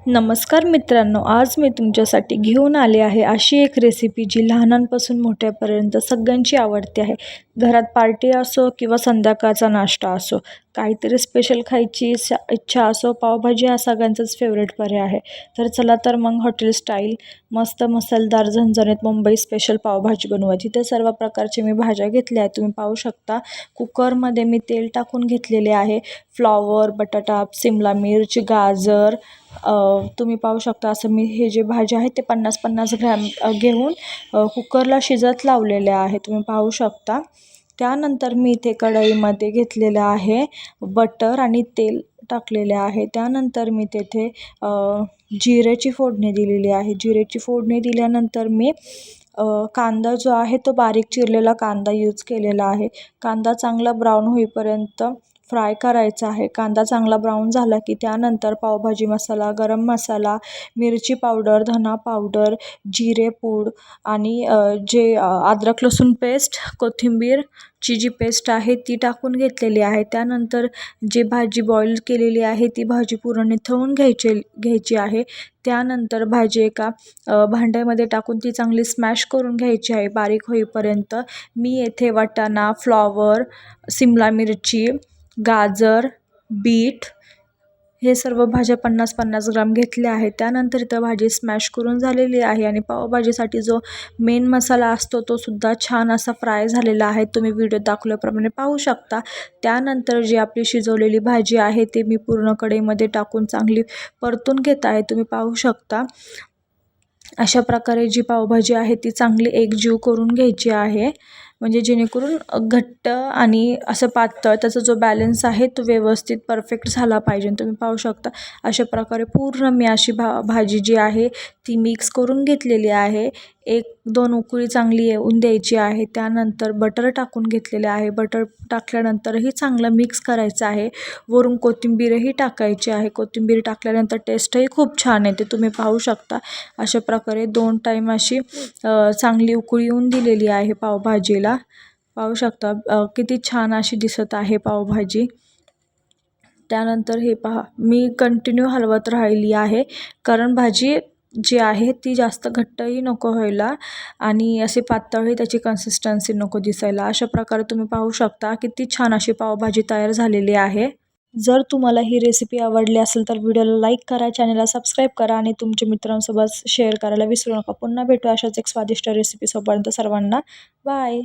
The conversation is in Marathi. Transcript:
नमस्कार मित्रांनो, आज मी तुमच्यासाठी घेऊन आले आहे अशी एक रेसिपी जी लहानांपासून मोठ्यापर्यंत सगळ्यांची आवडते आहे. घरात पार्टी असो किंवा संध्याकाळचा नाश्ता असो, काहीतरी स्पेशल खायची इच्छा असो, पावभाजी हा सगळ्यांचाच फेवरेट पर्याय आहे. तर चला तर मग हॉटेल स्टाईल मस्त मसालेदार झणझणीत मुंबई स्पेशल पावभाजी बनवायची. ते सर्व प्रकारचे मी भाज्या घेतल्या आहेत, तुम्ही पाहू शकता. कुकरमध्ये मी तेल टाकून घेतलेले आहे. फ्लॉवर, बटाटा, सिमला मिर्च, गाजर, तुम्ही पाहू शकता. असं मी हे जे भाज्या आहेत ते 50-50 ग्रॅम घेऊन कुकरला शिजत लावलेले आहे, तुम्ही पाहू शकता. त्यानंतर मी इथे कढईमध्ये घेतलेलं आहे बटर आणि तेल टाकलेले आहे. त्यानंतर मी तेथे जिऱ्याची फोडणी दिलेली आहे. जिऱ्याची फोडणी दिल्यानंतर मी कांदा जो आहे तो बारीक चिरलेला कांदा यूज केलेला आहे. कांदा चांगला ब्राऊन होईपर्यंत फ्राय करायचा आहे. कांदा चांगला ब्राऊन झाला की त्यानंतर पावभाजी मसाला, गरम मसाला, मिरची पावडर, धना पावडर, जिरे पूड आणि अद्रक लसूण पेस्ट, कोथिंबीरची जी पेस्ट आहे ती टाकून घेतलेली आहे. त्यानंतर जी भाजी बॉईल केलेली आहे ती भाजी पूर्ण निथळून घ्यायची आहे. त्यानंतर भाजी एका भांड्यामध्ये टाकून ती चांगली स्मॅश करून घ्यायची आहे बारीक होईपर्यंत. मी येथे वाटाणा, फ्लॉवर, सिमला मिरची, गाजर, बीट हे सर्व भाज्या 50-50 ग्राम घेतल्या आहेत. त्यानंतर इथं भाजी स्मॅश करून झालेली आहे आणि पावभाजीसाठी जो मेन मसाला असतो तो सुद्धा छान असा फ्राय झालेला आहे, तुम्ही व्हिडिओ दाखवल्याप्रमाणे पाहू शकता. त्यानंतर जी आपली शिजवलेली भाजी आहे ती मी पूर्ण कढईमध्ये टाकून चांगली परतून घेत आहे, तुम्ही पाहू शकता. अशा प्रकारे जी पावभाजी आहे ती चांगली एकजीव करून घ्यायची आहे, म्हणजे जेणेकरून घट्ट आणि असं पातळ त्याचा जो बॅलन्स आहे तो व्यवस्थित परफेक्ट झाला पाहिजे. तुम्ही पाहू शकता अशा प्रकारे पूर्ण मी अशी भाजी जी आहे ती मिक्स करून घेतलेली आहे. 1-2 उकळी चांगली येऊन द्यायची आहे. त्यानंतर बटर टाकून घेतलेले आहे. बटर टाकल्यानंतरही चांगलं मिक्स करायचं आहे. वरून कोथिंबीरही टाकायची आहे. कोथिंबीर टाकल्यानंतर टेस्टही खूप छान येते, तुम्ही पाहू शकता. अशा प्रकारे 2 टाईम अशी चांगली उकळी येऊन दिलेली आहे पावभाजीला. पाहू शकता किती छान अशी दिसत आहे पावभाजी. त्यानंतर हे पहा, मी कंटिन्यू हलवत राहिली आहे, कारण भाजी जी आहे ती जास्त घट्टही नको व्हायला आणि असे पातळही त्याची कन्सिस्टन्सी नको दिसायला. अशा प्रकारे तुम्ही पाहू शकता किती छान अशी पावभाजी तयार झालेली आहे. जर तुम्हाला ही रेसिपी आवडली असेल तर व्हिडिओला लाईक करा, चॅनलला सबस्क्राईब करा आणि तुमच्या मित्रांसोबत शेअर करायला विसरू नका. पुन्हा भेटू अशाच एक स्वादिष्ट रेसिपीसोबत. सर्वांना बाय.